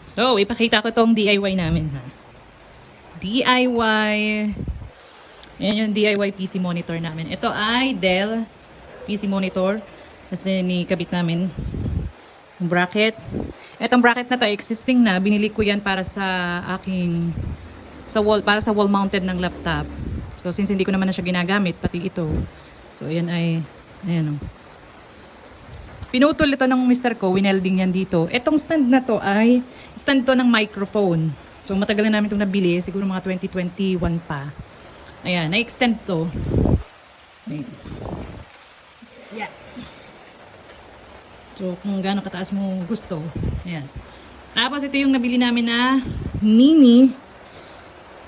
So, ipakita ko tong DIY namin ha. DIY. Yan yung DIY PC monitor namin. Ito ay Dell PC monitor. Kasi nikabit namin yung bracket. Etong bracket na to existing na. Binili ko yan para sa aking para sa wall mounted ng laptop. So, since hindi ko naman na siya ginagamit, pati ito. So, yan ay ayan o. Pinutol ito ng Mr. ko, winelding yan dito. Etong stand na to ay stand to ng microphone. So matagal na namin itong nabili, siguro mga 2021 pa. Ayan, na-extend to. Ayan. Yeah. So kung gaano kataas mo gusto. Ayan. Tapos ito yung nabili namin na mini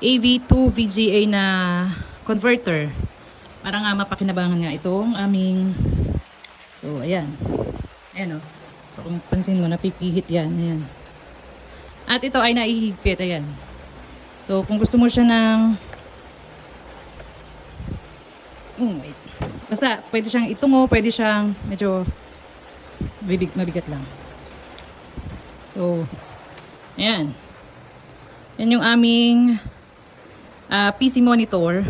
AV2 VGA na converter. Para nga mapakinabangan nga itong aming. So, ayan. Ayan o. So, kung pansin mo, napipihit yan. Ayan. At ito ay naihigpit. Ayan. So, kung gusto mo siya ng wait. Basta, pwede siyang itungo, pwede siyang medyo mabigat lang. So, ayan. Yan yung aming PC monitor.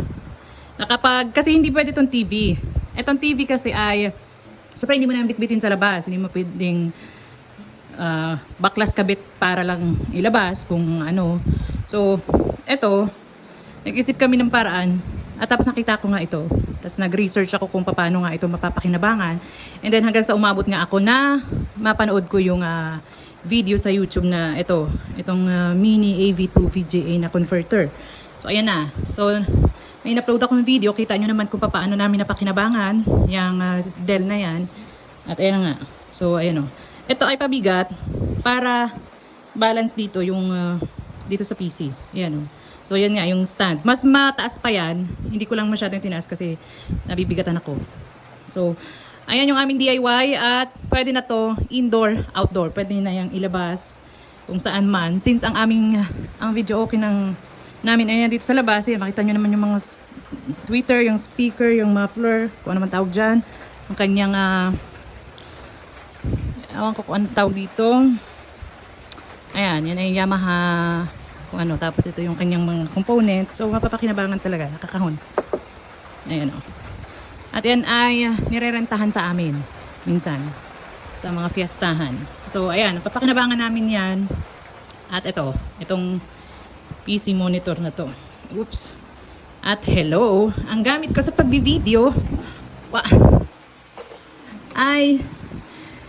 Kasi hindi pwede itong TV. Itong TV kasi ay so, hindi mo na bitbitin sa labas. Hindi mo pwedeng baklas kabit para lang ilabas kung ano. So, eto, nag-isip kami ng paraan. At tapos nakita ko nga ito. Tapos nag-research ako kung paano nga ito mapapakinabangan. And then hanggang sa umabot nga ako na mapanood ko yung video sa YouTube na itong mini AV2 VGA na converter. So, ayan na. So, may in-upload ako ng video, kita nyo naman kung paano namin napakinabangan yung Dell na yan. At ayan nga. So, ayan o. Ito ay pabigat para balance dito yung dito sa PC. Ayan o. So, ayan nga yung stand. Mas mataas pa yan. Hindi ko lang masyadong tinaas kasi nabibigatan ako. So, ayan yung aming DIY at pwede na to indoor, outdoor. Pwede na yung ilabas kung saan man. Since ang video okay namin ayan dito sa labas, eh, makita nyo naman yung mga tweeter, yung speaker, yung muffler, kung ano man tawag dyan, yung kanyang ewan ko kung ano tawag dito, ayan, yan ay Yamaha kung ano, tapos ito yung kanyang mga component. So mapapakinabangan talaga, nakakahon. Ayan o. At yan ay nirerentahan sa amin minsan sa mga fiestahan. So ayan, napapakinabangan namin yan. At itong PC monitor na to. Oops. At hello, ang gamit ko sa pagbi-video ay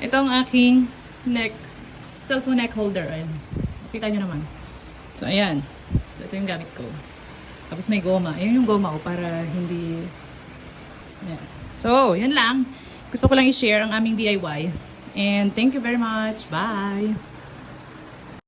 itong aking cellphone neck holder. Ayan. Kita nyo naman. So ayan. So ito yung gamit ko. Tapos may goma. Ayan yung goma para hindi. Ayan. So, yan lang. Gusto ko lang i-share ang aming DIY. And thank you very much. Bye!